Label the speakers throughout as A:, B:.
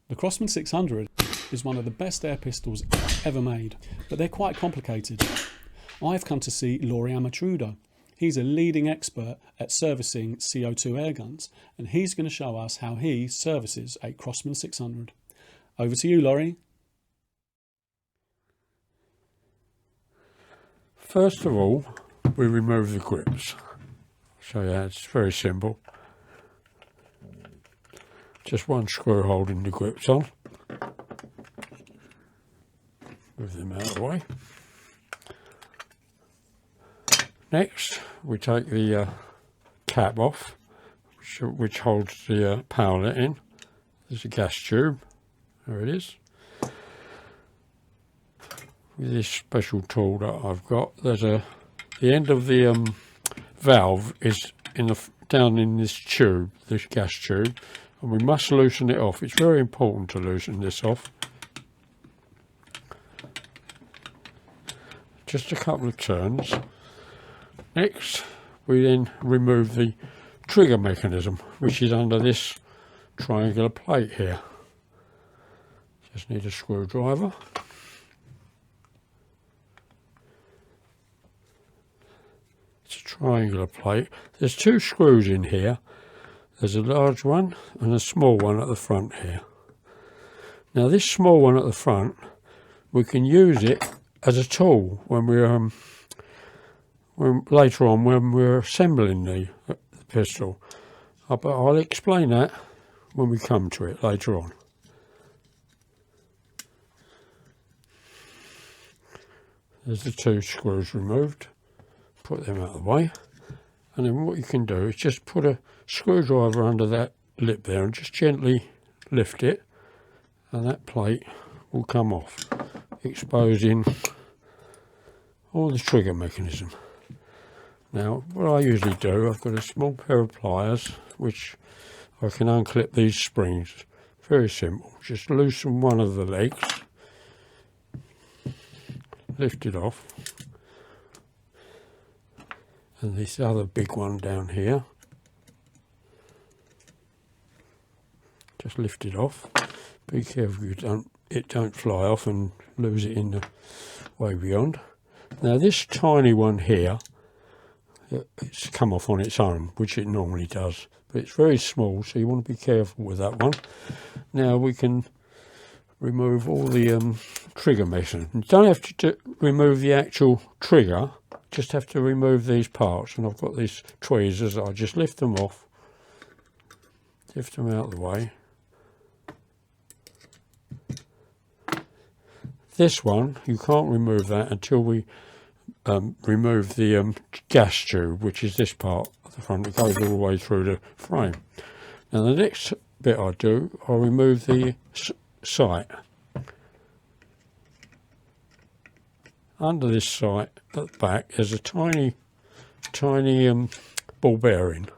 A: The Crosman 600 is one of the best air pistols ever made, but they're quite complicated. I've come to see Lawrie Amatruda. He's a leading expert at servicing CO2 air guns, and he's going to show us how he services a Crosman 600. Over to you, Lawrie.
B: First of all, we remove the grips. So yeah, it's very simple. Just one screw holding the grips on. Move them out of the way. Next, we take the cap off, which holds the powder in. There's a gas tube. There it is. With this special tool that I've got, there's the end of the valve is down in this tube, this gas tube, and we must loosen it off. It's very important to loosen this off. Just a couple of turns. Next, we then remove the trigger mechanism, which is under this triangular plate here. Just need a screwdriver. It's a triangular plate. There's two screws in here. There's a large one and a small one at the front here. Now this small one at the front, we can use it as a tool when we're later on when we're assembling the pistol. But I'll explain that when we come to it later on. There's the two screws removed. Put them out of the way. And then what you can do is just put a screwdriver under that lip there and just gently lift it, and that plate will come off, exposing all the trigger mechanism. Now what I usually do, I've got a small pair of pliers which I can unclip these springs. Very simple. Just loosen one of the legs, lift it off, and this other big one down here, just lift it off. Be careful it don't fly off and lose it in the way beyond. Now this tiny one here, it's come off on its own, which it normally does, but it's very small, so you want to be careful with that one. Now we can remove all the trigger mechanism. You don't have to remove the actual trigger, just have to remove these parts, and I've got these tweezers. I just lift them off, lift them out of the way. This one, you can't remove that until we remove the gas tube, which is this part of the front. It goes all the way through the frame. Now the next bit I do, I'll remove the sight. Under this sight at the back, there's a tiny ball bearing,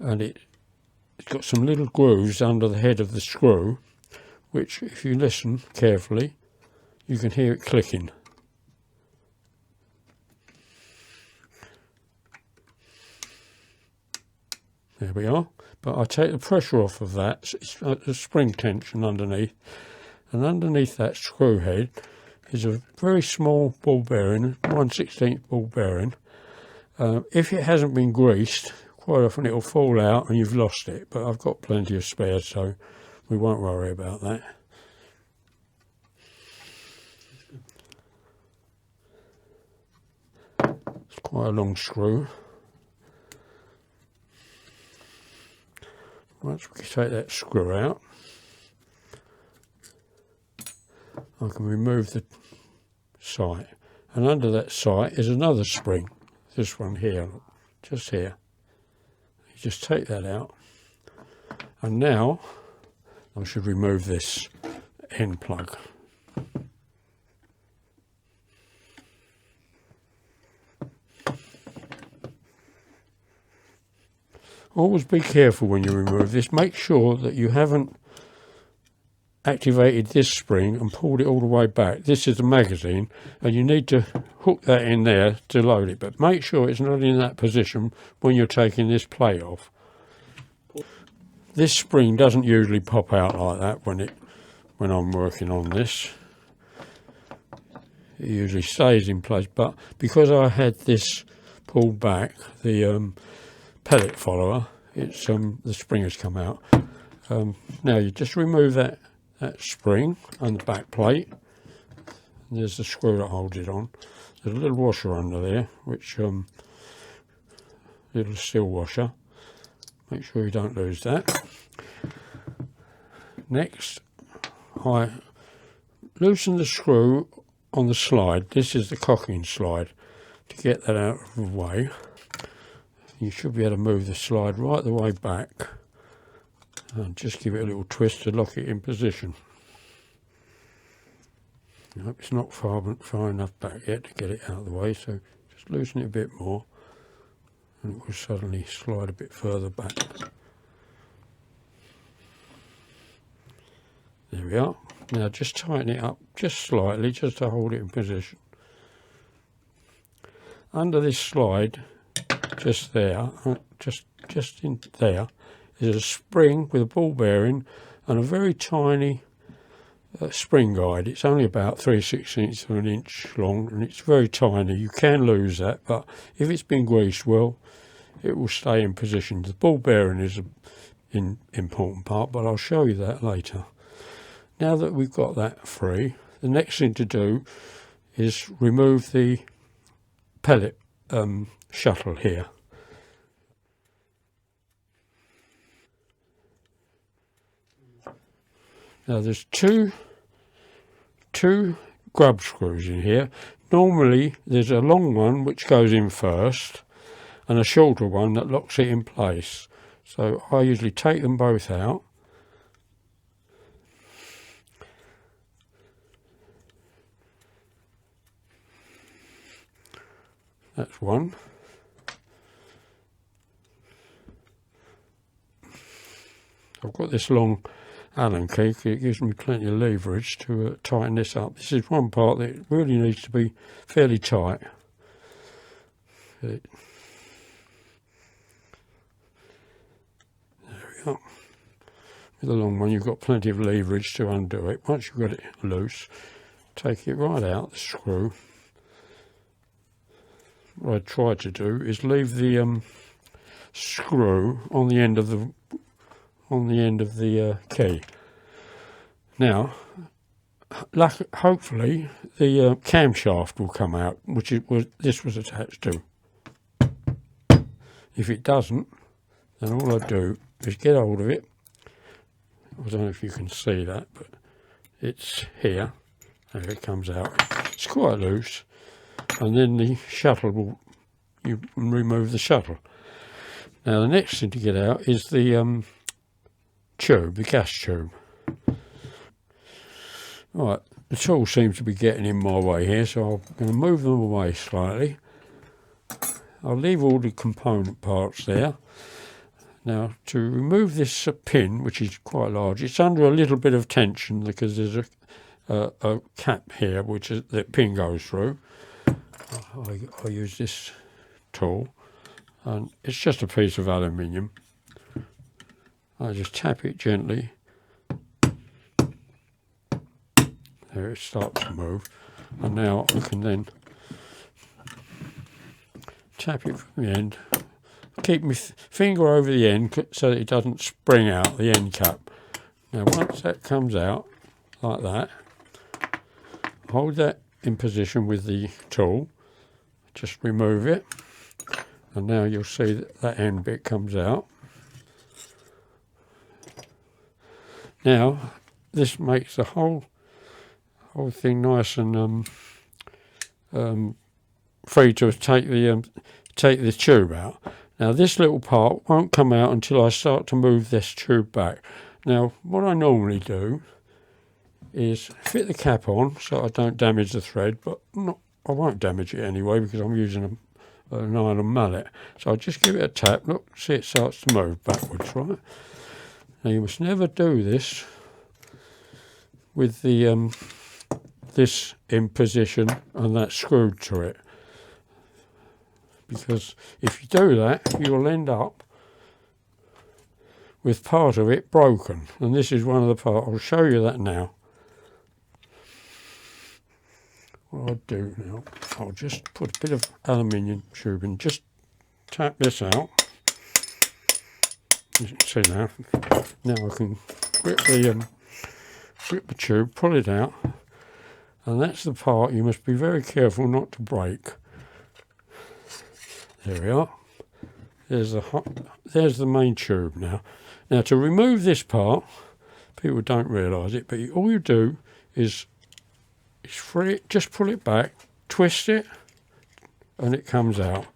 B: and it's got some little grooves under the head of the screw, which if you listen carefully, you can hear it clicking. There we are. But I take the pressure off of that. It's the spring tension underneath, and underneath that screw head is a very small ball bearing, 1/16 ball bearing. If it hasn't been greased, quite often it will fall out and you've lost it, but I've got plenty of spares, so we won't worry about that. It's quite a long screw. Once we take that screw out, I can remove the sight, and under that sight is another spring, this one here, just here. You just take that out, and now I should remove this end plug. Always be careful when you remove this. Make sure that you haven't activated this spring and pulled it all the way back. This is the magazine, and you need to hook that in there to load it, but make sure it's not in that position when you're taking this plate off. This spring doesn't usually pop out like that when I'm working on this. It usually stays in place, but because I had this pulled back, the pellet follower, it's the spring has come out. Now you just remove that spring and the back plate. There's the screw that holds it on. There's a little washer under there, which little steel washer. Make sure you don't lose that. Next, I loosen the screw on the slide. This is the cocking slide. To get that out of the way, you should be able to move the slide right the way back and just give it a little twist to lock it in position. Nope, it's not far enough back yet to get it out of the way, so just loosen it a bit more and it will suddenly slide a bit further back. There we are. Now just tighten it up just slightly, just to hold it in position. Under this slide, just there, just in there, is a spring with a ball bearing and a very tiny spring guide. It's only about 3/16 of an inch long and it's very tiny. You can lose that, but if it's been greased well, it will stay in position. The ball bearing is an important part, but I'll show you that later. Now that we've got that free, the next thing to do is remove the pellet shuttle here. Now there's two grub screws in here. Normally there's a long one which goes in first and a shorter one that locks it in place. So I usually take them both out. That's one. I've got this long Allen key, it gives me plenty of leverage to tighten this up. This is one part that really needs to be fairly tight. There we are. With the long one you've got plenty of leverage to undo it. Once you've got it loose, take it right out, the screw. What I try to do is leave the screw on the end of the key. Now, hopefully the camshaft will come out, which this was attached to. If it doesn't, then all I do is get hold of it. I don't know if you can see that, but it's here. There it comes out. It's quite loose. And then the shuttle you remove the shuttle. Now the next thing to get out is the tube, the gas tube. Right, the tool seems to be getting in my way here, so I'm going to move them away slightly. I'll leave all the component parts there. Now to remove this pin, which is quite large, it's under a little bit of tension because there's a cap here which the pin goes through. I use this tool and it's just a piece of aluminium. I just tap it gently. There, it starts to move, and now I can then tap it from the end. Keep my finger over the end so that it doesn't spring out the end cap. Now once that comes out like that, hold that in position with the tool, just remove it, and now you'll see that end bit comes out. Now this makes the whole thing nice and free to take the tube out. Now this little part won't come out until I start to move this tube back. Now what I normally do is fit the cap on so I don't damage the thread, but I won't damage it anyway because I'm using an nylon mallet. So I just give it a tap. Look, see, it starts to move backwards, right? Now you must never do this with the this in position and that screwed to it, because if you do that, you'll end up with part of it broken, and this is one of the parts. I'll show you that now. What I'll do now, I'll just put a bit of aluminium tubing, just tap this out. As you can see now, I can grip the tube, pull it out, and that's the part you must be very careful not to break. There we are. There's the main tube now. Now to remove this part, people don't realise it, but all you do is free it, just pull it back, twist it, and it comes out.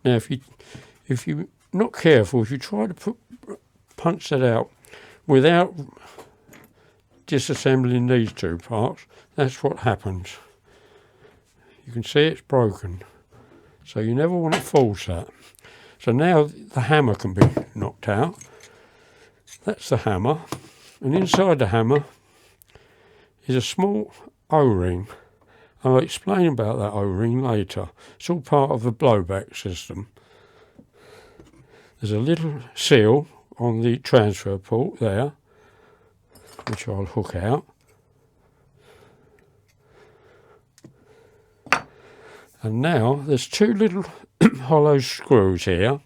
B: Now if you're not careful, if you try to punch that out without disassembling these two parts, that's what happens. You can see it's broken, so you never want to force that. So now the hammer can be knocked out. That's the hammer, and inside the hammer is a small O-ring. I'll explain about that O-ring later. It's all part of the blowback system. There's a little seal on the transfer port there, which I'll hook out. And now there's two little hollow screws here.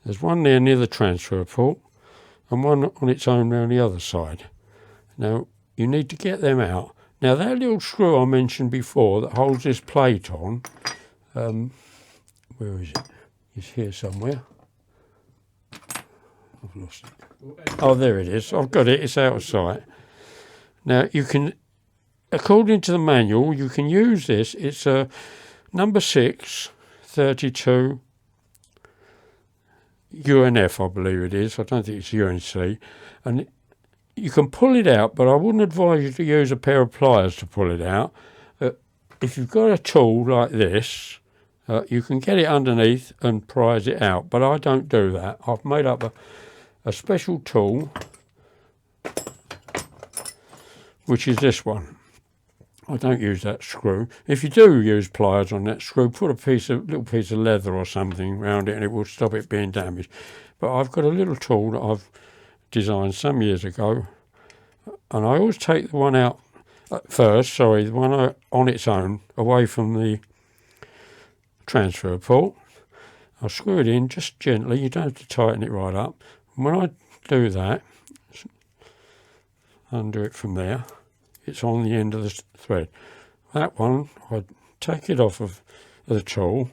B: There's one there near the transfer port and one on its own round the other side. Now you need to get them out. Now that little screw I mentioned before that holds this plate on, where is it? It's here somewhere. I've lost it. Oh, there it is. I've got it. It's out of sight. Now you can, according to the manual, you can use this. It's a number 6, 32 UNF, I believe it is. I don't think it's UNC. And you can pull it out, but I wouldn't advise you to use a pair of pliers to pull it out. If you've got a tool like this, you can get it underneath and prise it out, but I don't do that. I've made up a special tool, which is this one. I don't use that screw. If you do use pliers on that screw, put a little piece of leather or something around it and it will stop it being damaged. But I've got a little tool that I've designed some years ago, and I always take the one out first, the one on its own, away from the transfer port. I'll screw it in just gently, you don't have to tighten it right up. And when I do that, undo it from there, it's on the end of the thread. That one, I take it off of the tool,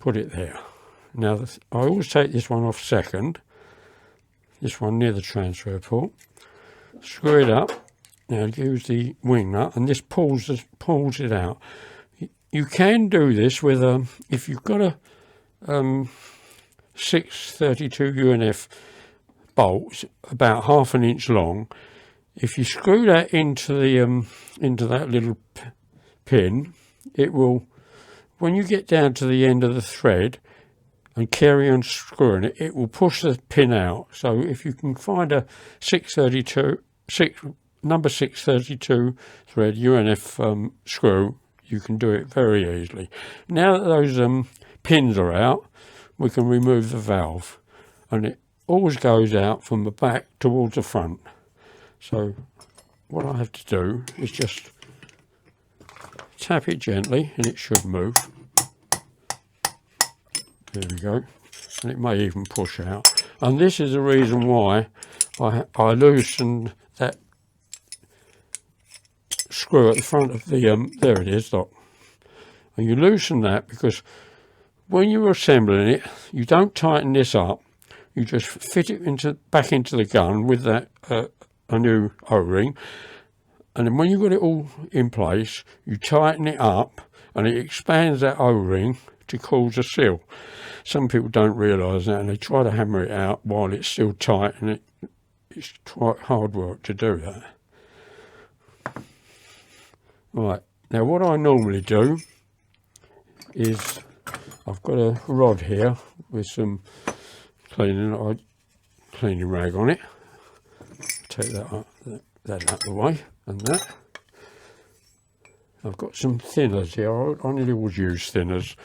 B: put it there. Now I always take this one off second, this one near the transfer port, screw it up. Now use the wing nut, and this pulls it out. You can do this with if you've got a 632 UNF bolt, about ½ an inch long. If you screw that into that little pin, it will, when you get down to the end of the thread and carry on screwing it, it will push the pin out. So if you can find a number 632 thread UNF screw, you can do it very easily. Now that those pins are out, we can remove the valve, and it always goes out from the back towards the front. So what I have to do is just tap it gently and it should move. There we go. And it may even push out. And this is the reason why I loosened that screw at the front of the, there it is, look. And you loosen that because when you're assembling it, you don't tighten this up. You just fit it back into the gun with that a new O-ring, and then when you've got it all in place, you tighten it up and it expands that O-ring to cause a seal. Some people don't realise that, and they try to hammer it out while it's still tight, and it's quite hard work to do that. Right, now what I normally do is I've got a rod here with some cleaning rag on it. Take that out of the way, and that. I've got some thinners here. I nearly always use thinners.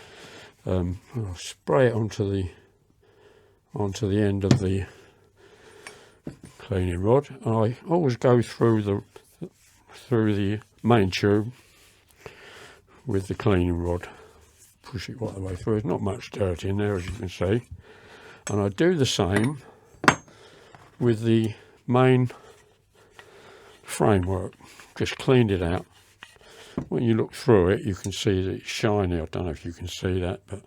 B: I'll spray it onto onto the end of the cleaning rod, and I always go through the main tube with the cleaning rod, push it right the way through. There's not much dirt in there, as you can see, and I do the same with the main framework. Just cleaned it out. When you look through it, you can see that it's shiny. I don't know if you can see that, but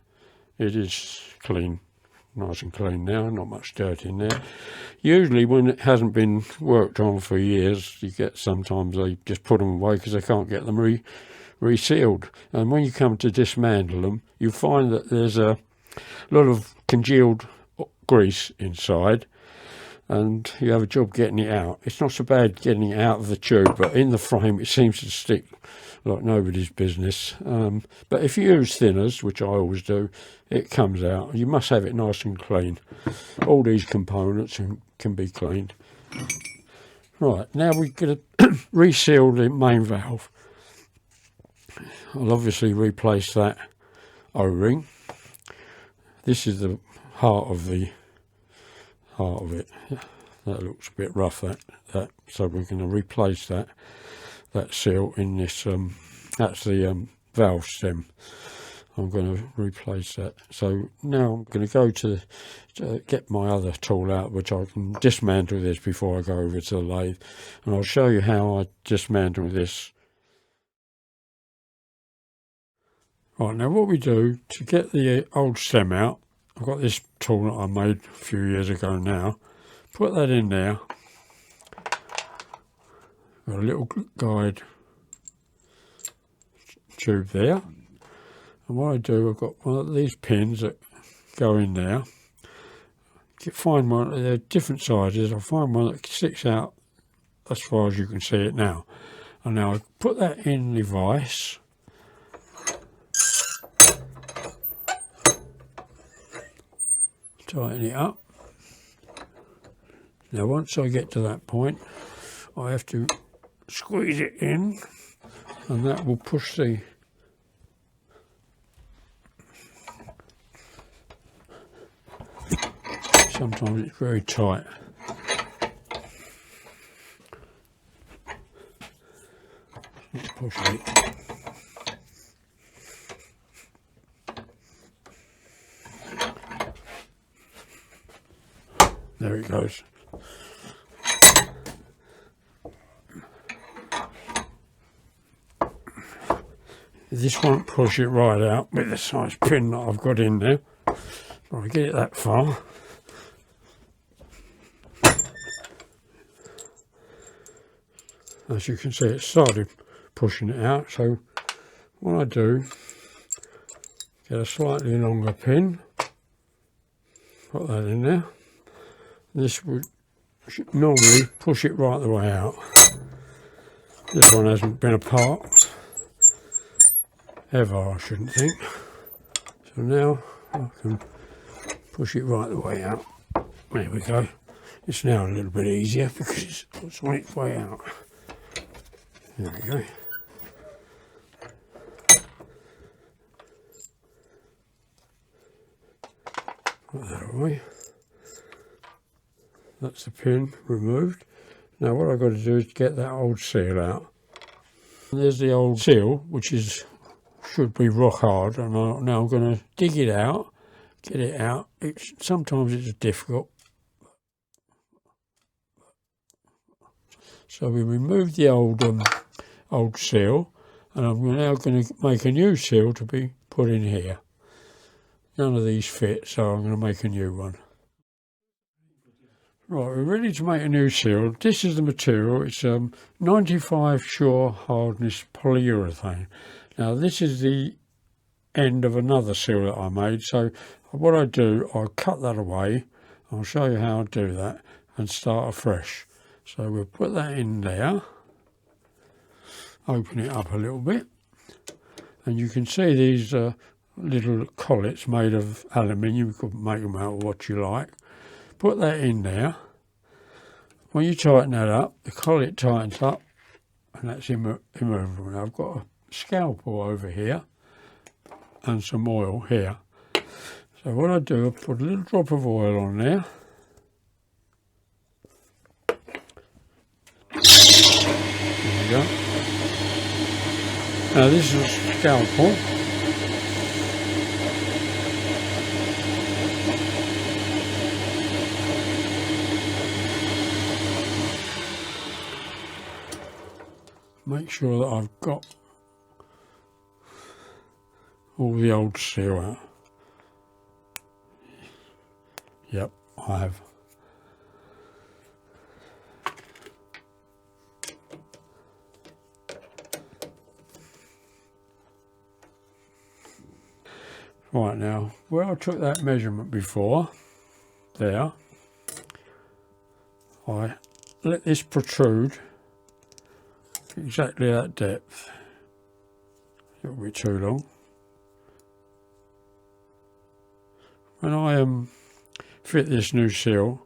B: it is clean, nice and clean now, not much dirt in there. Usually when it hasn't been worked on for years, you get sometimes they just put them away because they can't get them resealed. And when you come to dismantle them, you find that there's a lot of congealed grease inside, and you have a job getting it out. It's not so bad getting it out of the tube, but in the frame it seems to stick like nobody's business. But if you use thinners, which I always do, it comes out. You must have it nice and clean. All these components can be cleaned. Right, now we're going to reseal the main valve. I'll obviously replace that O-ring. This is the heart of it. That looks a bit rough, that. So we're going to replace that seal in this. That's the valve stem. I'm going to replace that. So now I'm going to go to get my other tool out, which I can dismantle this before I go over to the lathe, and I'll show you how I dismantle this. Right, now what we do to get the old stem out, I've got this tool that I made a few years ago now. Put that in there. Got a little guide tube there. And what I do, I've got one of these pins that go in there. Find one, they're different sizes. I find one that sticks out as far as you can see it now. And now I put that in the vise. Tighten it up. Now once I get to that point, I have to squeeze it in, and that will push the sometimes it's very tight. Push it. There it goes. This won't push it right out with the size pin that I've got in there. But I get it that far. As you can see, it started pushing it out. So what I do, get a slightly longer pin, put that in there. This would normally push it right the way out. This one hasn't been apart ever, I shouldn't think. So now I can push it right the way out. There we go. It's now a little bit easier because it's on its way out. There we go. Put that away. That's the pin removed. Now what I've got to do is get that old seal out. There's the old seal, which should be rock hard, and now I'm going to dig it out, get it out. Sometimes it's difficult. So we removed the old seal, and I'm now going to make a new seal to be put in here. None of these fit, so I'm going to make a new one. Right, we're ready to make a new seal. This is the material. It's 95 Sure Hardness polyurethane. Now this is the end of another seal that I made. So what I do, I cut that away. I'll show you how I do that and start afresh. So we'll put that in there. Open it up a little bit. And you can see these little collets made of aluminium. You could make them out of what you like. Put that in there. When you tighten that up, the collet tightens up, and that's immovable. Now I've got a scalpel over here and some oil here. So what I do, I put a little drop of oil on there. There we go. Now this is a scalpel. Make sure that I've got all the old seal out. Yep, I have. Right, now, where I took that measurement before, there, I let this protrude exactly that depth. A little bit too long. When I fit this new seal,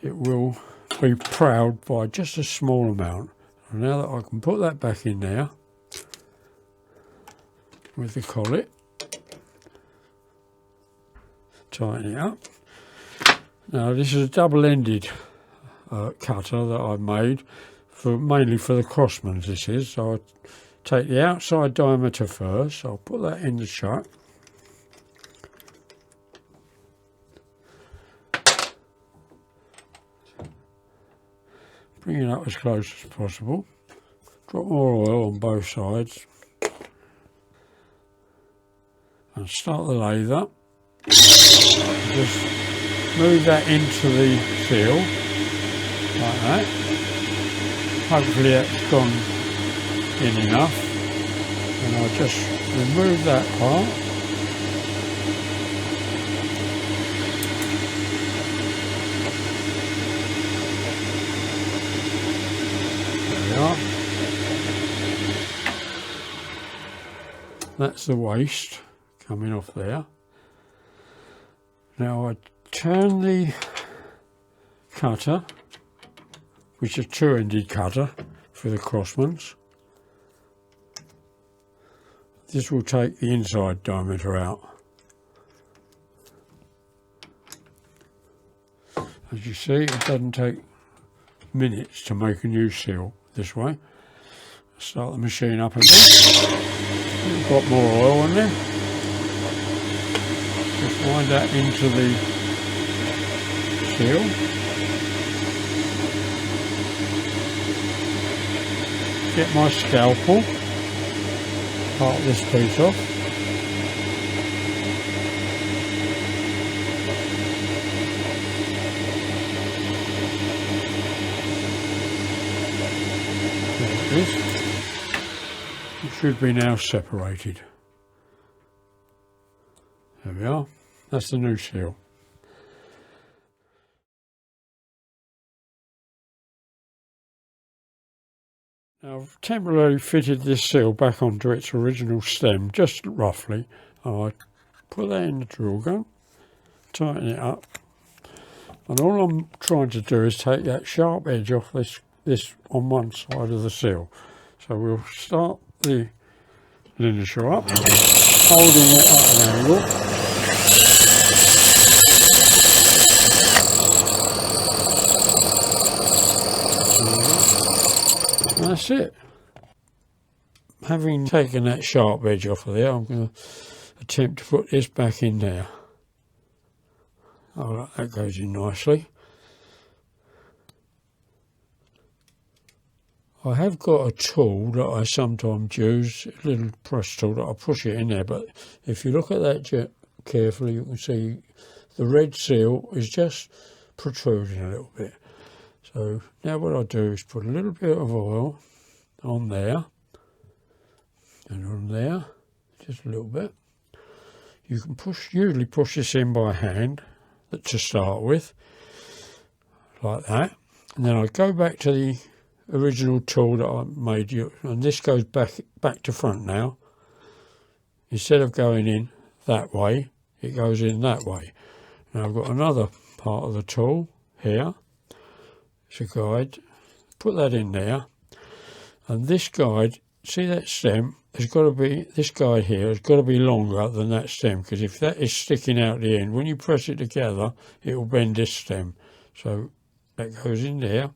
B: it will be proud by just a small amount. And now that I can put that back in there with the collet, tighten it up. Now this is a double-ended cutter that I made mainly for the Crosmans. This is, so I take the outside diameter first. I'll put that in the chuck. Bring it up as close as possible. Drop more oil on both sides. And start the lathe up. Just move that into the seal, like that. Hopefully that's gone in enough. And I'll just remove that part. That's the waste coming off there. Now I turn the cutter, which is a two-ended cutter for the Crosmans. This will take the inside diameter out. As you see, it doesn't take minutes to make a new seal this way. Start the machine up again. Got more oil on there. Just wind that into the seal. Get my scalpel, part this piece off. There it is. It should be now separated. There we are. That's the new seal. Now I've temporarily fitted this seal back onto its original stem, just roughly. I put that in the drill gun, tighten it up, and all I'm trying to do is take that sharp edge off this on one side of the seal. So we'll start the linisher up, holding it at an angle. And that's it. Having taken that sharp edge off of there, I'm going to attempt to put this back in there. Oh, that goes in nicely. I have got a tool that I sometimes use, a little press tool that I push it in there, but if you look at that carefully, you can see the red seal is just protruding a little bit. So now what I do is put a little bit of oil on there and on there, just a little bit. You can usually push this in by hand to start with, like that. And then I go back to the original tool that I made you, and this goes back to front now. Instead of going in that way, it goes in that way. Now I've got another part of the tool here. It's a guide. Put that in there, and this guide, see that stem, has got to be, this guide here has got to be longer than that stem, because if that is sticking out the end, when you press it together, it will bend this stem. So that goes in there,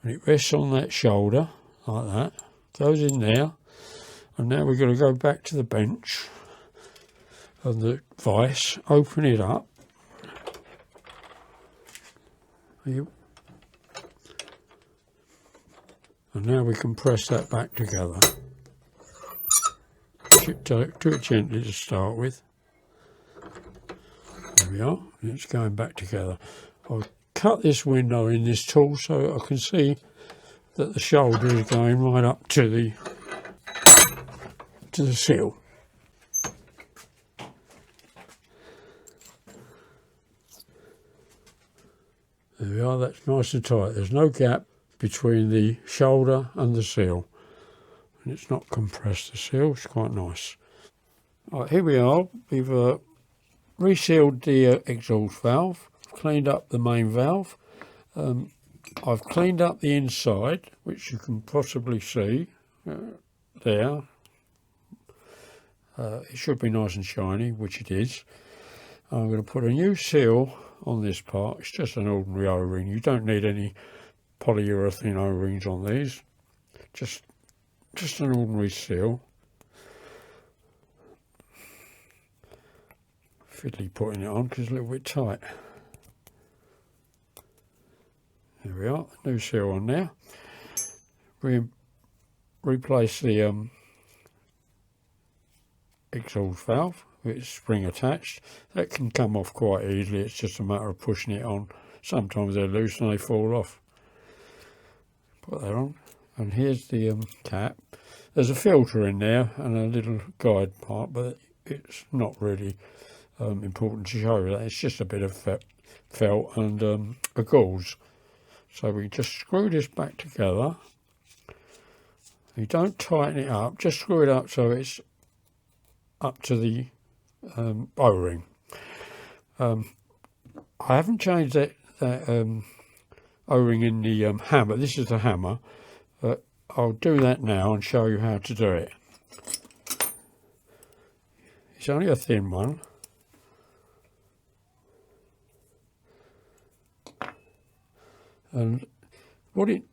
B: and it rests on that shoulder, like that, goes in there, and now we're going to go back to the bench and the vise, open it up. And now we can press that back together. Do it gently to start with. There we are, it's going back together. I'll cut this window in this tool so I can see that the shoulder is going right up to the seal. There we are, that's nice and tight. There's no gap between the shoulder and the seal. And it's not compressed, the seal, it's quite nice. Right, here we are, we've resealed the exhaust valve, cleaned up the main valve. I've cleaned up the inside, which you can possibly see there. It should be nice and shiny, which it is. I'm going to put a new seal on this part. It's just an ordinary O-ring. You don't need any polyurethane O-rings on these. Just an ordinary seal. Fiddly putting it on because it's a little bit tight. There we are, new seal on there. Replace the exhaust valve, it's spring attached. That can come off quite easily, it's just a matter of pushing it on. Sometimes they're loose and they fall off. Put that on, and here's the cap. There's a filter in there and a little guide part, but it's not really important to show that. It's just a bit of felt and a gauze. So we just screw this back together. You don't tighten it up, just screw it up so it's up to the O-ring. I haven't changed that O-ring in the hammer. This is the hammer. I'll do that now and show you how to do it. It's only a thin one. And what it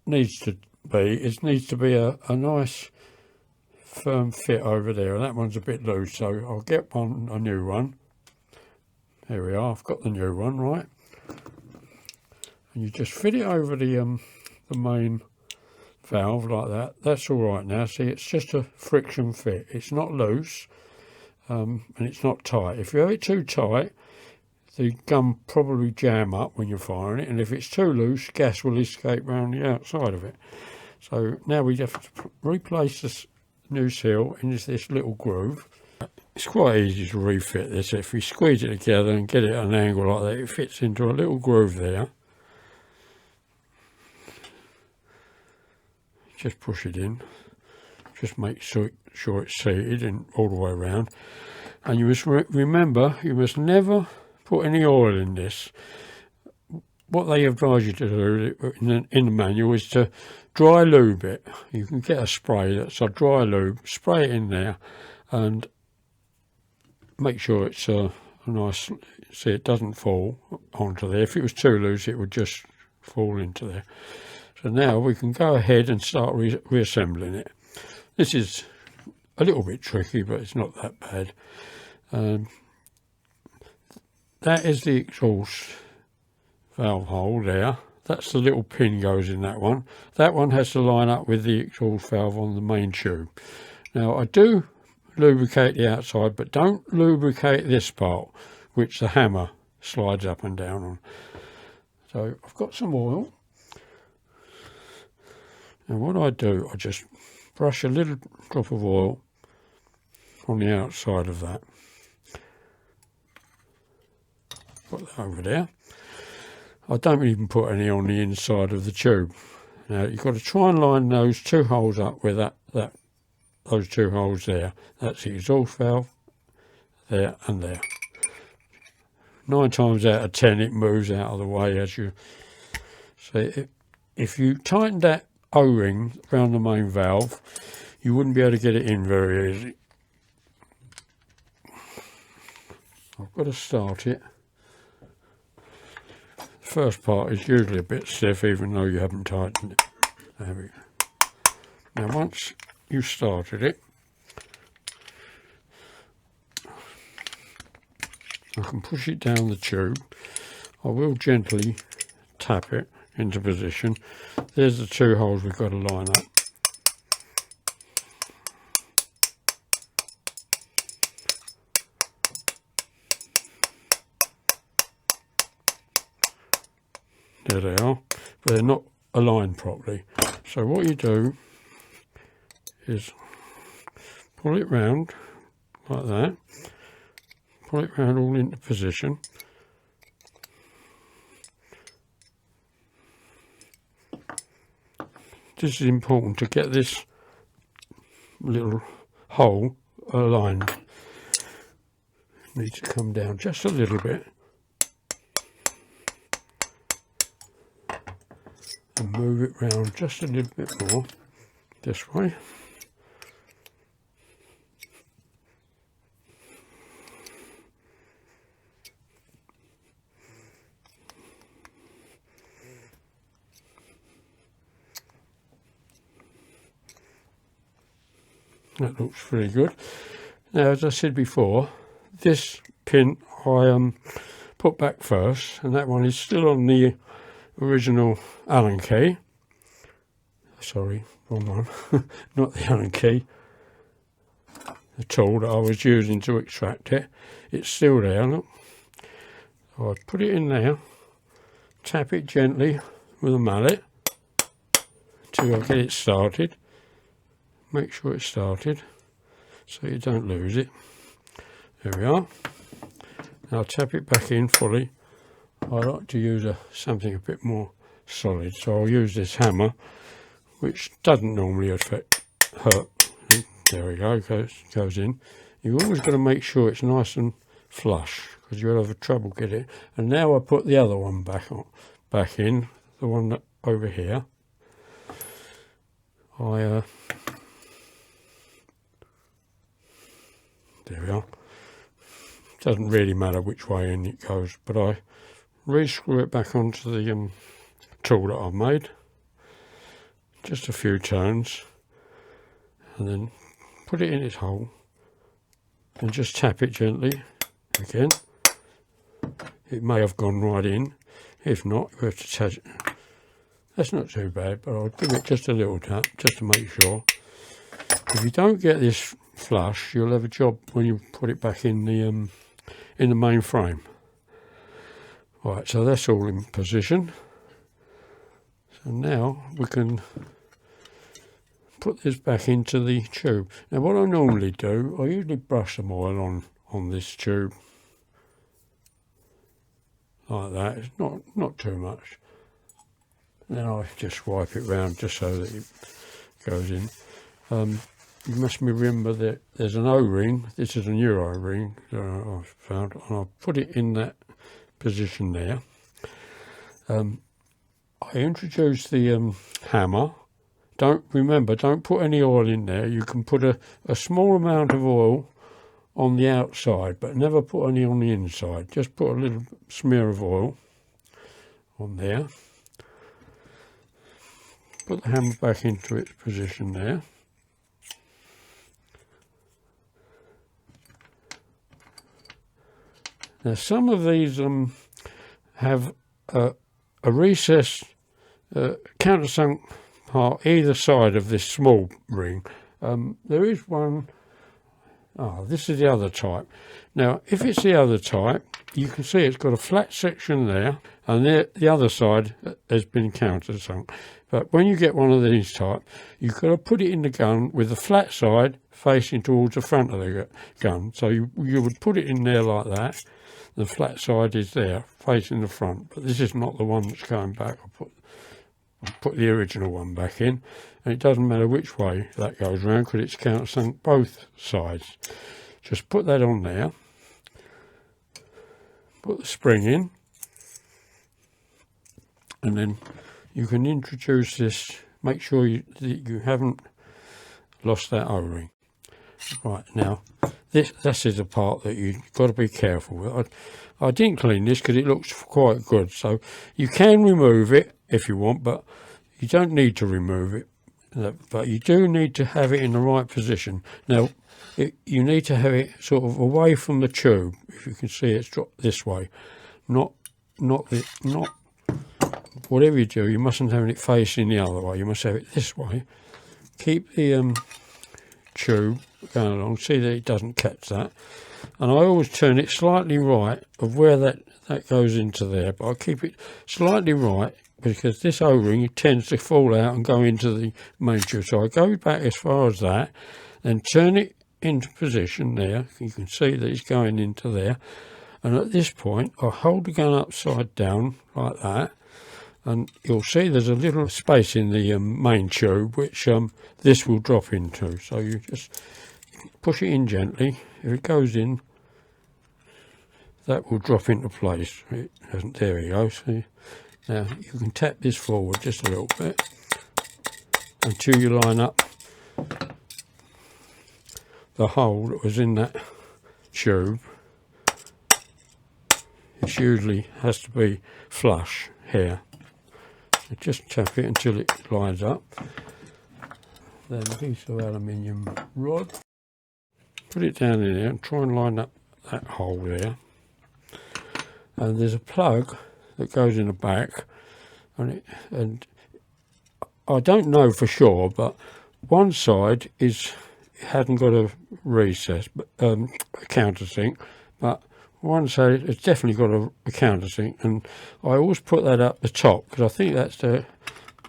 B: needs to be, it needs to be a nice firm fit over there, and that one's a bit loose, so I'll get a new one. There we are, I've got the new one, right? And you just fit it over the main valve like that. That's all right now. See, it's just a friction fit. It's not loose, and it's not tight. If you have it too tight, the gun probably jam up when you're firing it, and if it's too loose, gas will escape around the outside of it. So now we have to replace this new seal in this little groove. It's quite easy to refit this. If we squeeze it together and get it at an angle like that, it fits into a little groove there. Just push it in. Just make sure it's seated and all the way around. And you must remember, you must never put any oil in this. What they advise you to do in the manual is to dry lube it. You can get a spray that's a dry lube, spray it in there and make sure it's a nice, see it doesn't fall onto there. If it was too loose it would just fall into there. So now we can go ahead and start reassembling it. This is a little bit tricky, but it's not that bad. That is the exhaust valve hole there. That's the little pin goes in that one. That one has to line up with the exhaust valve on the main tube. Now I do lubricate the outside, but don't lubricate this part, which the hammer slides up and down on. So I've got some oil. And what I do, I just brush a little drop of oil on the outside of that. Put that over there. I don't even put any on the inside of the tube. Now you've got to try and line those two holes up with those two holes there. That's the exhaust valve there and there. 9 times out of 10 it moves out of the way as you see. If you tighten that O-ring around the main valve, you wouldn't be able to get it in very easy. I've got to start it. The first part is usually a bit stiff even though you haven't tightened it. There we go. Now once you've started it, I can push it down the tube. I will gently tap it into position. There's the two holes we've got to line up. There they are, but they're not aligned properly. So what you do is pull it round like that. Pull it round all into position. This is important to get this little hole aligned. Needs to come down just a little bit. And move it round just a little bit more this way. That looks pretty good. Now, as I said before, this pin I put back first, and that one is still on the original Allen key. Sorry, wrong one. Not the Allen key. The tool that I was using to extract it. It's still there, look. So I put it in there, tap it gently with a mallet till I get it started. Make sure it's started so you don't lose it. There we are. Now tap it back in fully. I like to use something a bit more solid, so I'll use this hammer, which doesn't normally hurt. There we go, goes in. You've always got to make sure it's nice and flush, because you'll have trouble getting it. And now I put the other one back in, the one that over here. There we are. Doesn't really matter which way in it goes, but I re-screw it back onto the tool that I've made. Just a few turns, and then put it in its hole, and just tap it gently again. It may have gone right in. If not, you have to touch it. That's not too bad, but I'll give it just a little tap just to make sure. If you don't get this flush, you'll have a job when you put it back in the main frame. Right, so that's all in position. So now we can put this back into the tube. Now what I normally do, I usually brush some oil on this tube. Like that, it's not too much. Then I just wipe it round just so that it goes in. You must remember that there's an O-ring. This is a new O-ring that I found, and I'll put it in that position there. I introduced the hammer. Don't put any oil in there. You can put a small amount of oil on the outside, but never put any on the inside. Just put a little smear of oil on there. Put the hammer back into its position there. Now some of these have a recessed countersunk part either side of this small ring. There is one. This is the other type. Now if it's the other type, you can see it's got a flat section there, and the other side has been countersunk. But when you get one of these type, you've got to put it in the gun with the flat side facing towards the front of the gun. So you would put it in there like that. The flat side is there facing the front, but this is not the one that's going back. I'll put the original one back in, and it doesn't matter which way that goes round because it's countersunk both sides. Just put that on there, put the spring in, and then you can introduce this. Make sure that you haven't lost that O-ring. Right, now this is the part that you've got to be careful with. I didn't clean this because it looks quite good, so you can remove it if you want, but you don't need to remove it. But you do need to have it in the right position. Now, you need to have it sort of away from the tube. If you can see, it's dropped this way, not whatever you do. You mustn't have it facing the other way. You must have it this way. Keep the tube going along. See that it doesn't catch that. And I always turn it slightly right of where that goes into there, but I keep it slightly right because this O-ring tends to fall out and go into the main tube. So I go back as far as that, then turn it into position there. You can see that it's going into there. And at this point, I hold the gun upside down like that. And you'll see there's a little space in the main tube, which this will drop into. So you just push it in gently. If it goes in, that will drop into place. It hasn't. There we go. See? Now you can tap this forward just a little bit until you line up the hole that was in that tube. It usually has to be flush here. So just tap it until it lines up. Then a piece of aluminium rod. Put it down in there and try and line up that hole there. And there's a plug that goes in the back, and I don't know for sure, but one side hadn't got a recess, a countersink, but one side it's definitely got a countersink, and I always put that up the top because I think that's to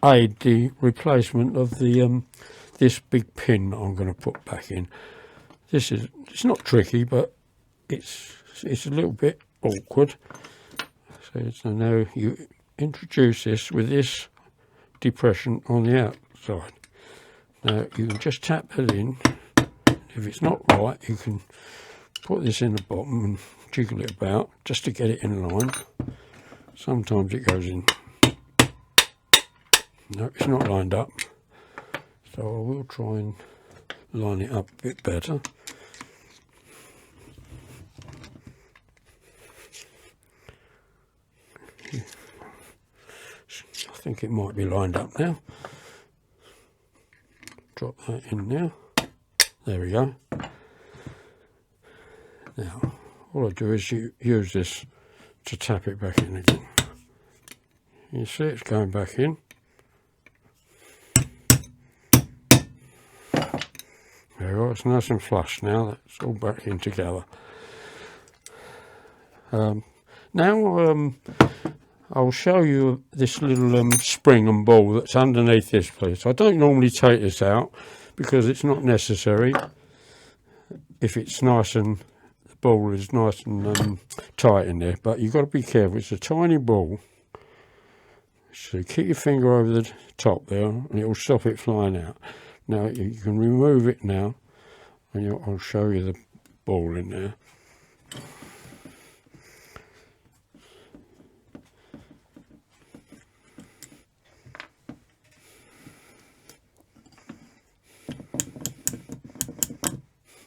B: aid the replacement of the this big pin that I'm going to put back in. It's not tricky, but it's a little bit awkward. So now you introduce this with this depression on the outside. Now you can just tap that in. If it's not right, you can put this in the bottom and jiggle it about just to get it in line. Sometimes it goes in. No, it's not lined up. So I will try and line it up a bit better. I think it might be lined up now. Drop that in now. There we go. Now, all I do is use this to tap it back in again. You see it's going back in. There we go, it's nice and flush now. That's all back in together. Now I'll show you this little spring and ball that's underneath this piece. I don't normally take this out because it's not necessary if it's nice and the ball is nice and tight in there, but you've got to be careful. It's a tiny ball, so keep your finger over the top there and it will stop it flying out. Now you can remove it now, and I'll show you the ball in there.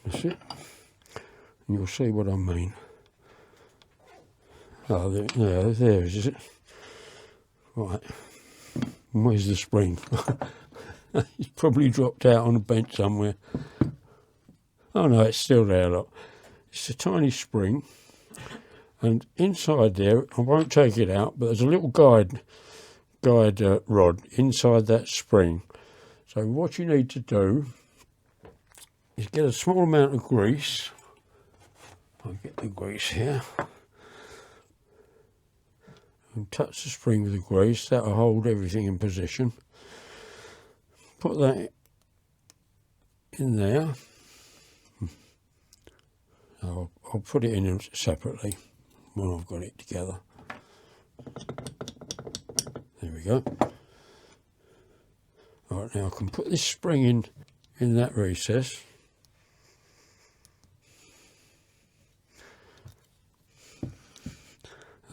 B: That's it. And you'll see what I mean. Oh, there is it. Right. Where's the spring? It's probably dropped out on a bench somewhere. Oh no, it's still there, look. It's a tiny spring, and inside there, I won't take it out, but there's a little guide rod inside that spring. So what you need to do is get a small amount of grease. I'll get the grease here. And touch the spring with the grease, that'll hold everything in position. Put that in there. I'll put it in separately when I've got it together. There we go. All right, now I can put this spring in that recess.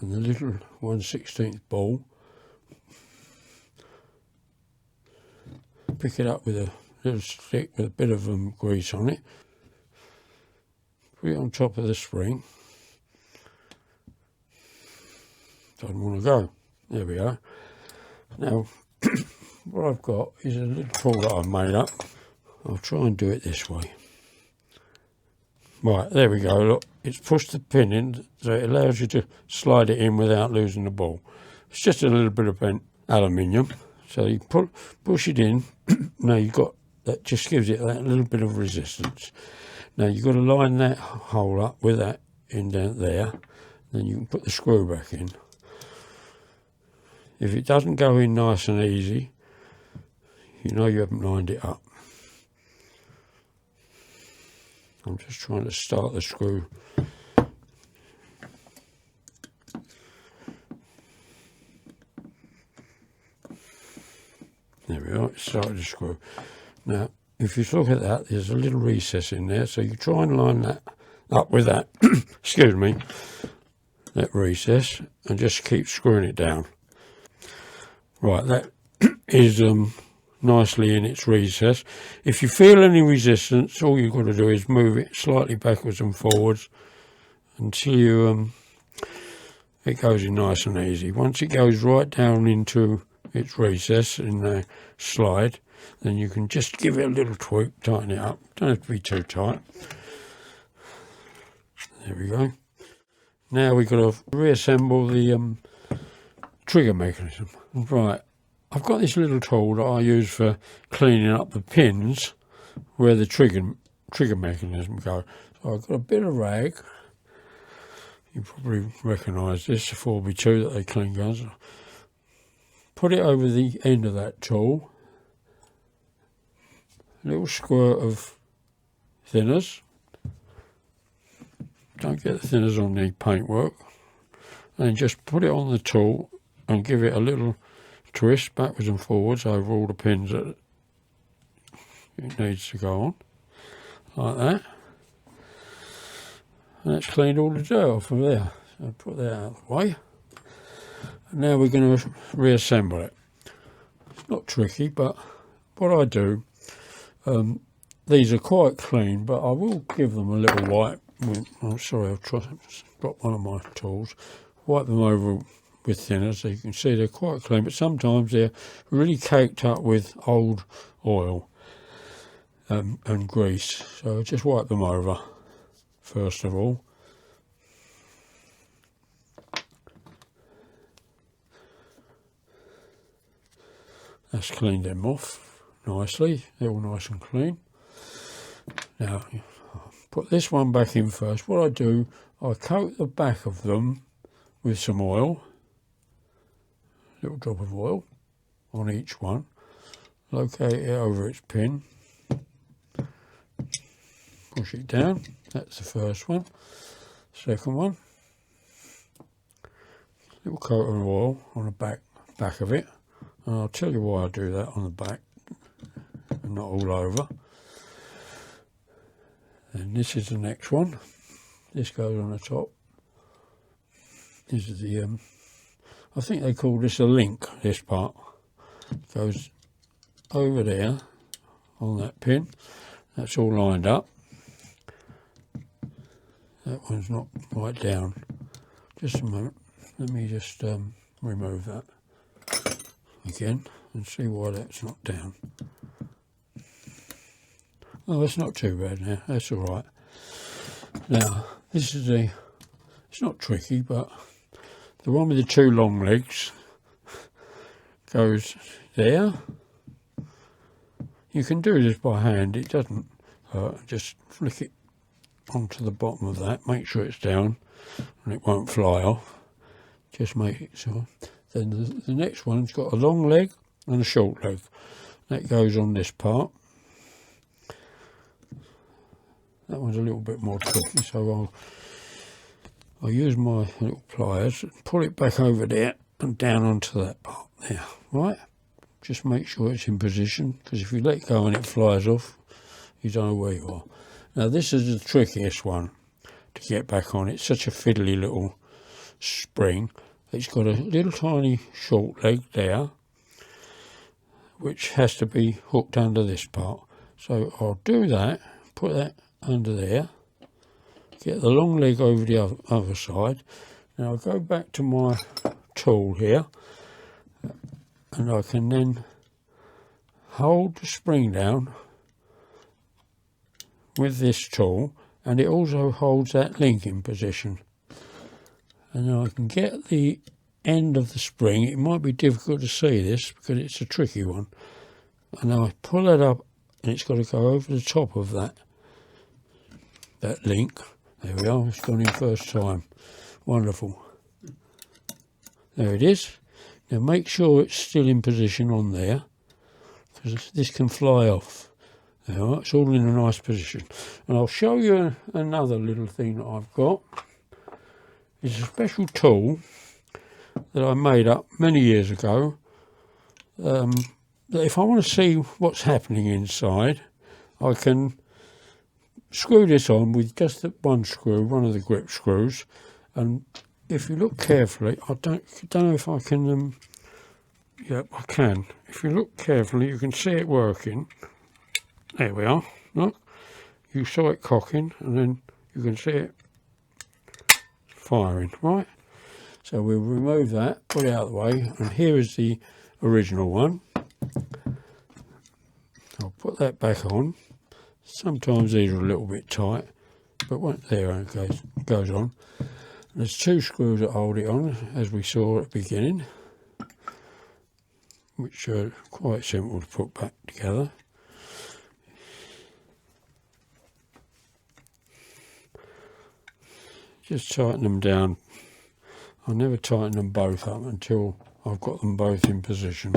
B: And the little 1/16 ball, pick it up with a little stick with a bit of grease on it. Put it on top of the spring. Doesn't want to go. There we go. Now, what I've got is a little tool that I've made up. I'll try and do it this way. Right, there we go. Look, it's pushed the pin in, so it allows you to slide it in without losing the ball. It's just a little bit of bent aluminium. So you push it in. Now you've got, that just gives it that little bit of resistance. Now you've got to line that hole up with that in down there. Then you can put the screw back in. If it doesn't go in nice and easy, you know you haven't lined it up. I'm just trying to start the screw. There we are, it started to screw. Now, if you look at that, there's a little recess in there, so you try and line that up with that, excuse me, that recess, and just keep screwing it down. Right, that is nicely in its recess. If you feel any resistance, all you've got to do is move it slightly backwards and forwards until you it goes in nice and easy. Once it goes right down into its recess in the slide, then you can just give it a little tweak, tighten it up. Don't have to be too tight. There we go. Now we've got to reassemble the trigger mechanism. Right, I've got this little tool that I use for cleaning up the pins where the trigger mechanism goes. So I've got a bit of rag. You probably recognise this, the 4x2 that they clean guns. Put it over the end of that tool. A little squirt of thinners. Don't get the thinners on the paintwork. And just put it on the tool and give it a little twist backwards and forwards over all the pins that it needs to go on. Like that. And that's cleaned all the dirt off of there. So put that out of the way. And now we're going to reassemble it. It's not tricky, but what I do, these are quite clean, but I will give them a little wipe. Oh, sorry, I've dropped one of my tools. Wipe them over with thinner, so you can see they're quite clean, but sometimes they're really caked up with old oil and grease. So just wipe them over first of all. That's cleaned them off nicely. They're all nice and clean. Now, I'll put this one back in first. What I do, I coat the back of them with some oil, a little drop of oil on each one. Locate it over its pin. Push it down. That's the first one. Second one. Little coat of oil on the back of it. And I'll tell you why I do that on the back and not all over. And this is the next one. This goes on the top. This is the, I think they call this a link, this part. Goes over there on that pin. That's all lined up. That one's not right down. Just a moment. Let me just remove that again and see why that's not down. Oh, that's not too bad now. That's all right. Now, this is it's not tricky, but the one with the two long legs goes there. You can do this by hand. It doesn't hurt. Just flick it onto the bottom of that. Make sure it's down and it won't fly off. Just make it so. Then the next one's got a long leg and a short leg. That goes on this part. That one's a little bit more tricky, so I'll use my little pliers and pull it back over there and down onto that part there, right? Just make sure it's in position, because if you let go and it flies off, you don't know where you are. Now this is the trickiest one to get back on. It's such a fiddly little spring. It's got a little tiny short leg there, which has to be hooked under this part. So I'll do that, put that under there, get the long leg over the other side. Now I'll go back to my tool here, and I can then hold the spring down with this tool, and it also holds that link in position. And now I can get the end of the spring. It might be difficult to see this because it's a tricky one. And now I pull it up, and it's got to go over the top of that link. There we are, it's gone in first time. Wonderful. There it is. Now make sure it's still in position on there, because this can fly off. There we are, it's all in a nice position. And I'll show you another little thing that I've got. It's a special tool that I made up many years ago. That if I want to see what's happening inside, I can screw this on with just one screw, one of the grip screws, and if you look carefully, I don't know if I can. Yep, I can. If you look carefully, you can see it working. There we are. Look, you saw it cocking, and then you can see it firing. Right. So we'll remove that, put it out of the way, and here is the original one. I'll put that back on. Sometimes these are a little bit tight, but there it goes on. There's two screws that hold it on, as we saw at the beginning, which are quite simple to put back together. Just tighten them down. I never tighten them both up until I've got them both in position.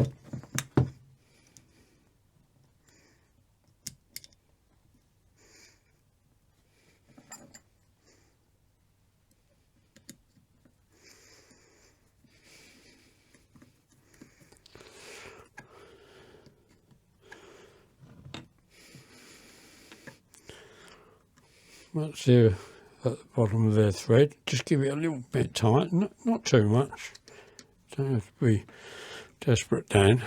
B: That's there at the bottom of their thread. Just give it a little bit tight, not too much. Don't have to be desperate, Dan.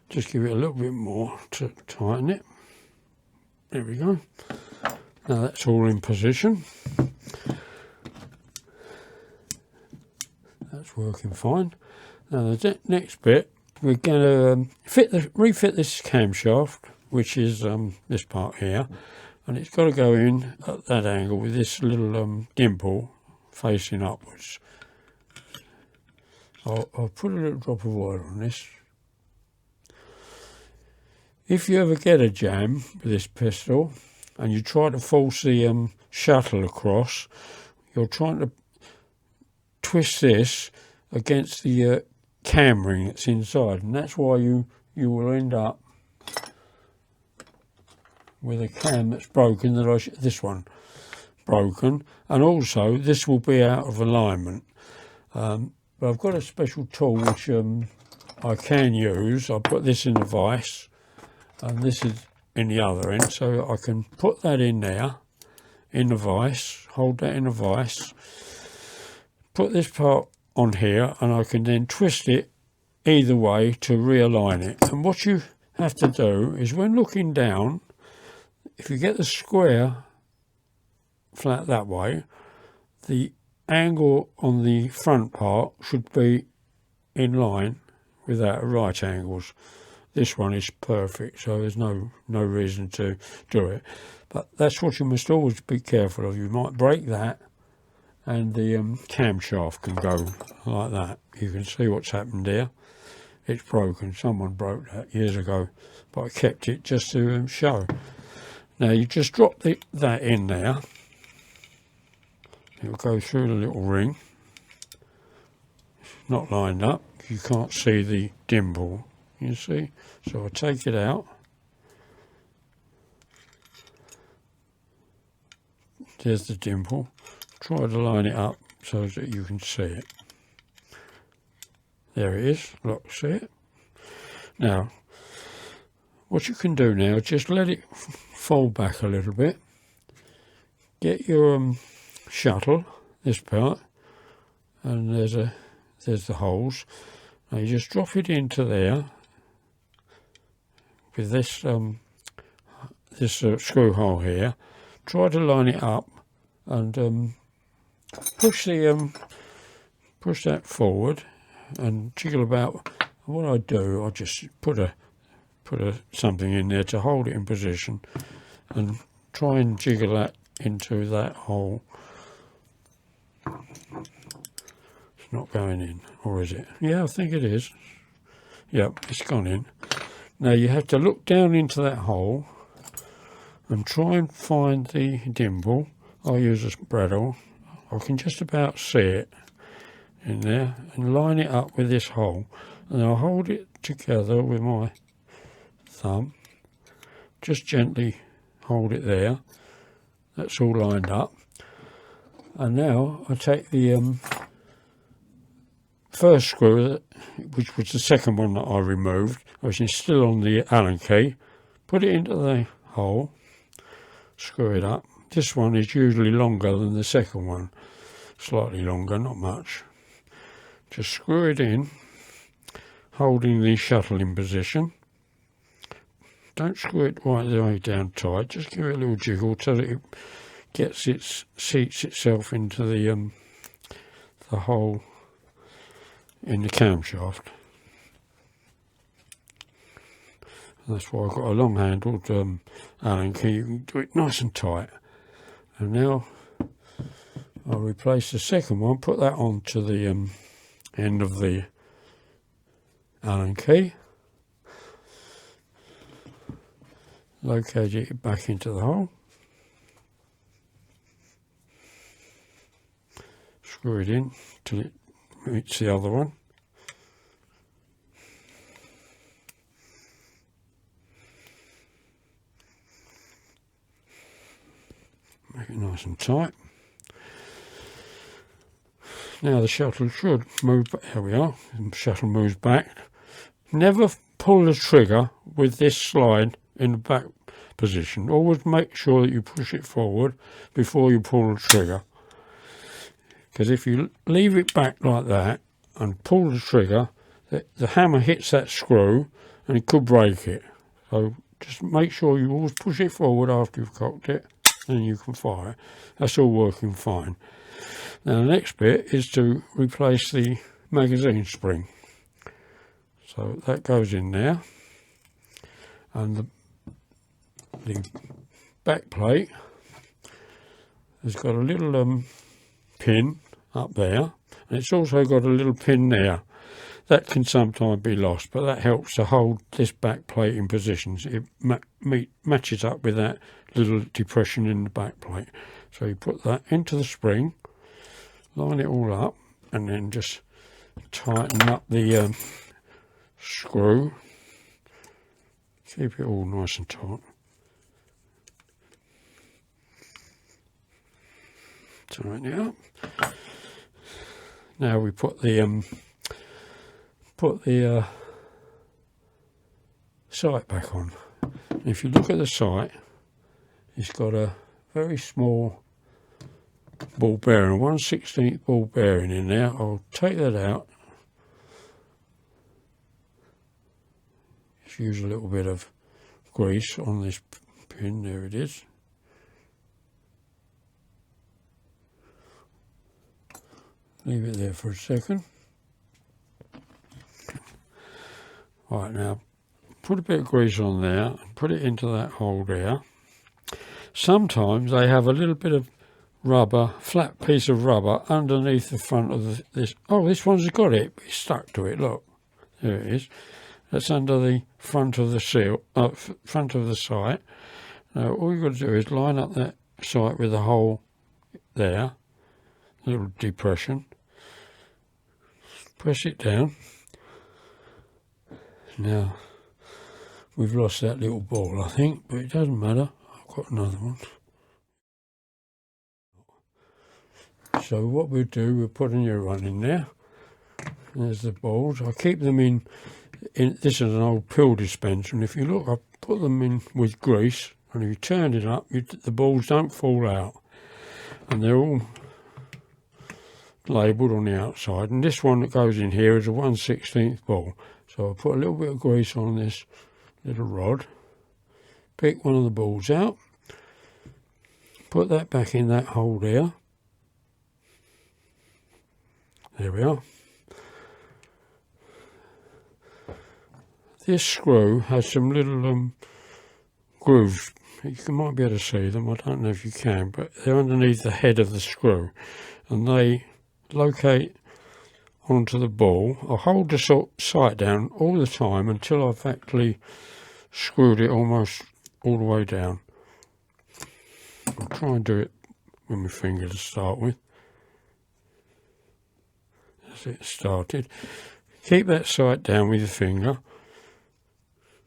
B: Just give it a little bit more to tighten it. There we go. Now that's all in position. That's working fine. Now the next bit, we're going to refit this camshaft, which is this part here, and it's got to go in at that angle with this little dimple facing upwards. I'll put a little drop of oil on this. If you ever get a jam with this pistol and you try to force the shuttle across, you're trying to twist this against the cam ring that's inside, and that's why you will end up with a cam that's broken, this one broken, and also this will be out of alignment. But I've got a special tool which I can use. I'll put this in the vise, and this is in the other end, so I can put that in there, in the vise, hold that in the vise, put this part on here, and I can then twist it either way to realign it. And what you have to do is, when looking down, if you get the square flat that way, the angle on the front part should be in line with that at right angles. This one is perfect, so there's no reason to do it. But that's what you must always be careful of. You might break that, and the camshaft can go like that. You can see what's happened there. It's broken. Someone broke that years ago, but I kept it just to show. Now you just drop that in there. It'll go through the little ring. It's not lined up. You can't see the dimple, you see. So I take it out. There's the dimple. Try to line it up so that you can see it. There it is. Look, see it? Now, what you can do now is just let it fold back a little bit. Get your shuttle, this part, and there's the holes. Now you just drop it into there, with this screw hole here. Try to line it up and push that forward and jiggle about. What I do, I just put something in there to hold it in position and try and jiggle that into that hole. It's not going in, or is it? Yeah, I think it is. Yep, it's gone in. Now you have to look down into that hole and try and find the dimple. I use a Bradle. I can just about see it in there and line it up with this hole, and I'll hold it together with my thumb. Just gently hold it there. That's all lined up. And now I take the first screw, which was the second one that I removed, which is still on the Allen key, put it into the hole, screw it up. This one is usually longer than the second one, slightly longer, not much. Just screw it in, holding the shuttle in position. Don't screw it right the way down tight, just give it a little jiggle till it seats itself into the hole in the camshaft. And that's why I've got a long handled Allen key. You can do it nice and tight. And now I'll replace the second one, put that onto the end of the Allen key, locate it back into the hole, screw it in till it meets the other one. Make it nice and tight. Now the shuttle should move, here we are, the shuttle moves back. Never pull the trigger with this slide in the back position. Always make sure that you push it forward before you pull the trigger. Because if you leave it back like that and pull the trigger, the hammer hits that screw and it could break it. So just make sure you always push it forward after you've cocked it, and you can fire it. That's all working fine. Now the next bit is to replace the magazine spring. So that goes in there, and the back plate has got a little pin up there, and it's also got a little pin there. That can sometimes be lost, but that helps to hold this back plate in position. It matches up with that little depression in the back plate. So you put that into the spring, line it all up, and then just tighten up the screw. Keep it all nice and tight. Tighten it up. Now we put the sight back on. If you look at the sight, it's got a very small ball bearing, 1/16 ball bearing in there. I'll take that out. Just use a little bit of grease on this pin. There it is. Leave it there for a second. Right, now put a bit of grease on there and put it into that hole there. Sometimes they have a little bit of rubber, flat piece of rubber underneath the front of this. Oh, this one's got it. It's stuck to it. Look, there it is. That's under the front of the seal, front of the sight. Now all you've got to do is line up that sight with the hole there, little depression. Press it down. Now we've lost that little ball, I think, but it doesn't matter. I've got another one. So what we'll do, we'll put a new one in there. There's the balls. I keep them in this is an old pill dispenser, and if you look, I put them in with grease, and if you turn it up, the balls don't fall out, and they're all labelled on the outside. And this one that goes in here is a 1/16 ball. So I put a little bit of grease on this little rod, pick one of the balls out, put that back in that hole there. There we are. This screw has some little grooves. You might be able to see them, I don't know if you can, but they're underneath the head of the screw and they locate onto the ball. I hold the sight down all the time until I've actually screwed it almost all the way down. I'll try and do it with my finger to start with. As it started. Keep that sight down with your finger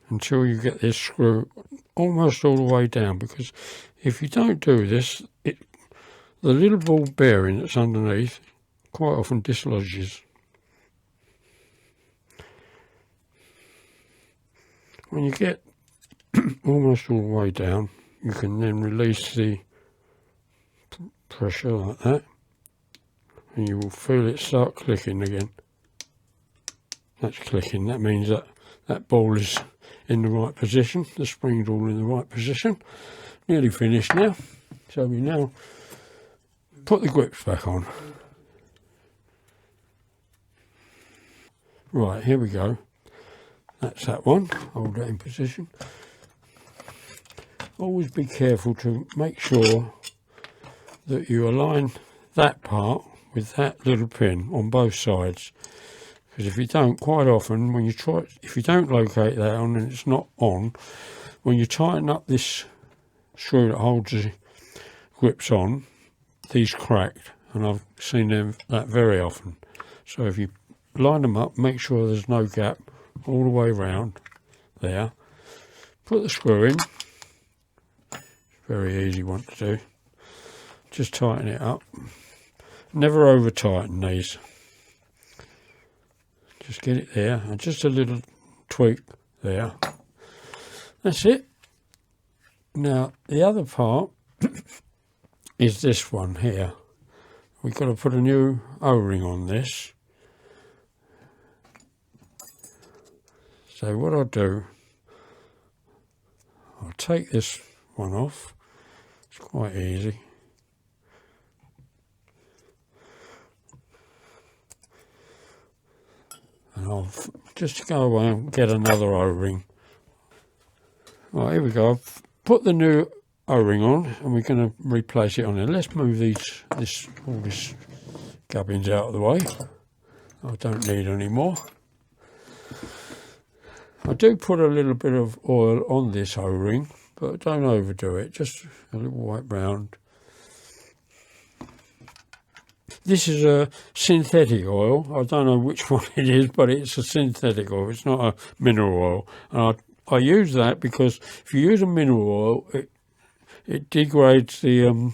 B: until you get this screw almost all the way down, because if you don't do this, the little ball bearing that's underneath quite often dislodges. When you get almost all the way down, you can then release the pressure like that, and you will feel it start clicking again. That's clicking, that means that that ball is in the right position, the spring's all in the right position. Nearly finished now, so we now put the grips back on. Right, here we go. That's that one, hold that in position. Always be careful to make sure that you align that part with that little pin on both sides. Because if you don't, quite often, when you try, if you don't locate that on and it's not on, when you tighten up this screw that holds the grips on, these cracked, and I've seen that very often. So if you line them up, make sure there's no gap all the way round there. Put the screw in. Very easy one to do. Just tighten it up. Never over tighten these. Just get it there, and just a little tweak there. That's it. Now the other part is this one here. We've got to put a new O-ring on this. So what I'll do, I'll take this one off. It's quite easy. And I'll just go away and get another O-ring. Right, here we go. I've put the new O-ring on and we're going to replace it on there. Let's move all this gubbins out of the way. I don't need any more. I do put a little bit of oil on this O-ring, but don't overdo it, just a little white round. This is a synthetic oil. I don't know which one it is, but it's a synthetic oil. It's not a mineral oil. And I use that because if you use a mineral oil, it degrades the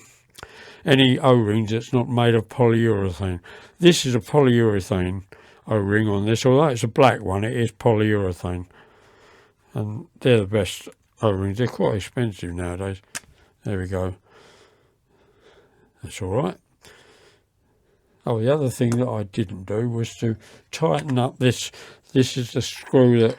B: any O-rings that's not made of polyurethane. This is a polyurethane O-ring on this, although it's a black one, it is polyurethane. And they're the best O-rings. They're quite expensive nowadays. There we go. That's all right. Oh, the other thing that I didn't do was to tighten up this. This is the screw that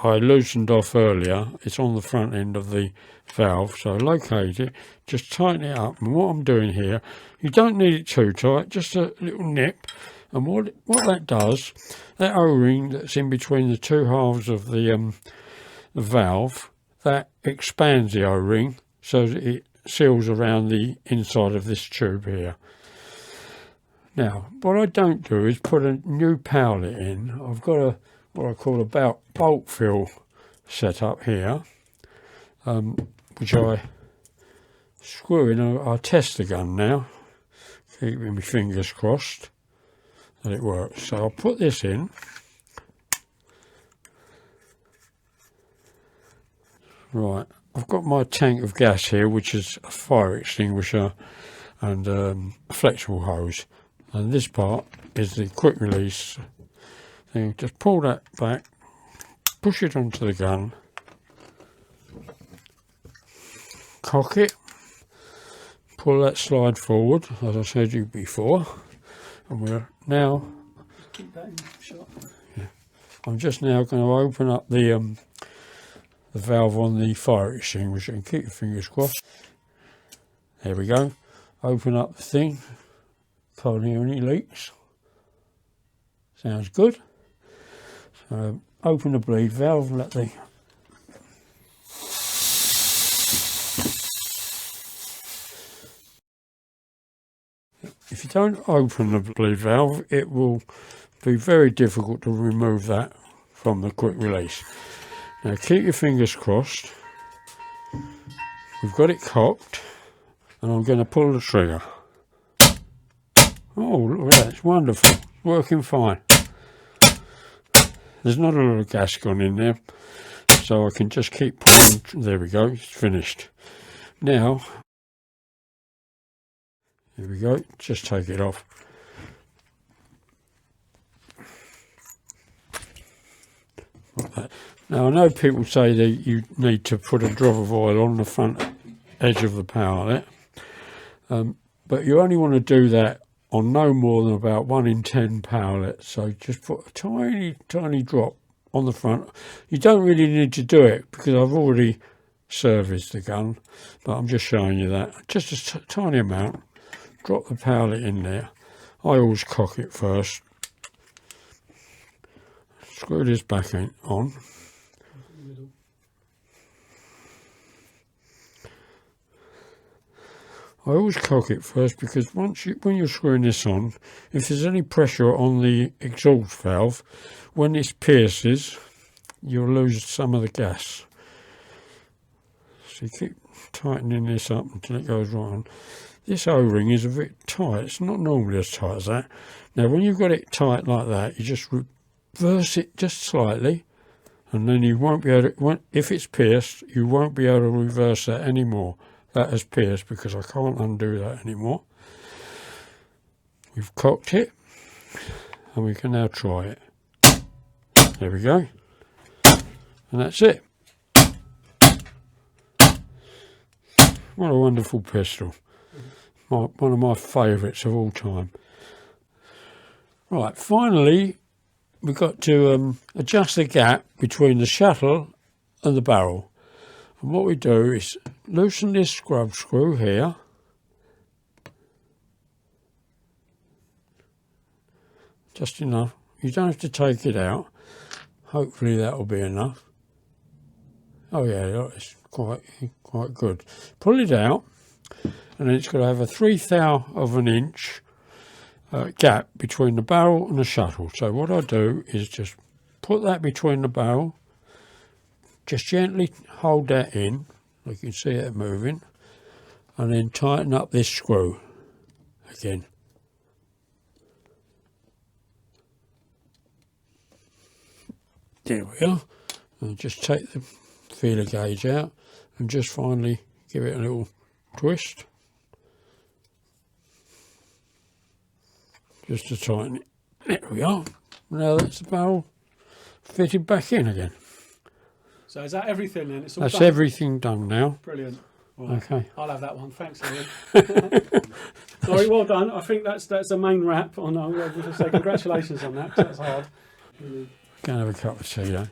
B: I loosened off earlier. It's on the front end of the valve, so locate it, just tighten it up. And what I'm doing here, you don't need it too tight, just a little nip. And what that does, that O-ring that's in between the two halves of the valve, that expands the O-ring so that it seals around the inside of this tube here. Now, what I don't do is put a new powlet in. I've got what I call a bolt fill set up here, which I screw in. I test the gun now, keeping my fingers crossed that it works. So I'll put this in. Right, I've got my tank of gas here, which is a fire extinguisher and a flexible hose. And this part is the quick release thing. Just pull that back, push it onto the gun, cock it, pull that slide forward, as I said you before, and we're now.
A: Keep that in shot.
B: Yeah, I'm just now going to open up the the valve on the fire extinguisher, and keep your fingers crossed. There we go. Open up the thing. Can't hear any leaks. Sounds good. So open the bleed valve and let the if you don't open the bleed valve, it will be very difficult to remove that from the quick release. Now keep your fingers crossed. We've got it cocked, and I'm going to pull the trigger. Oh, look at that, it's wonderful, working fine. There's not a lot of gas gone in there, so I can just keep pulling. There we go, it's finished. Now, here we go, just take it off. Like that. Now I know people say that you need to put a drop of oil on the front edge of the power outlet, but you only want to do that on no more than about 1 in 10 powerlets. So just put a tiny drop on the front. You don't really need to do it because I've already serviced the gun, but I'm just showing you that. Just a tiny amount. Drop the powerlet in there. I always cock it first. Screw this back on. I always cock it first because when you're screwing this on, if there's any pressure on the exhaust valve, when it pierces, you'll lose some of the gas. So you keep tightening this up until it goes right on. This O-ring is a bit tight. It's not normally as tight as that. Now when you've got it tight like that, you just reverse it just slightly, and then you won't be able to, if it's pierced, you won't be able to reverse that anymore. That has pierced because I can't undo that anymore. We've cocked it, and we can now try it. There we go, and that's it. What a wonderful pistol. One of my favourites of all time. Right, finally we've got to adjust the gap between the shuttle and the barrel. And what we do is loosen this scrub screw here. Just enough. You don't have to take it out. Hopefully that will be enough. Oh yeah, it's quite good. Pull it out, and then it's got to have a 1/3 of an inch gap between the barrel and the shuttle. So what I do is just put that between the barrel, just gently hold that in, you can see it moving, and then tighten up this screw again. There we are. And just take the feeler gauge out and just finally give it a little twist. Just to tighten it. There we are. Now that's the barrel fitted back in again.
A: So is that everything then? It's all
B: That's
A: done?
B: Everything done now.
A: Brilliant. Well,
B: Okay.
A: I'll have that one. Thanks, Ian. Lawrie, well done. I think that's the main wrap. On, I'll just say congratulations on that, 'cause that's hard.
B: Go and have a cup of tea though.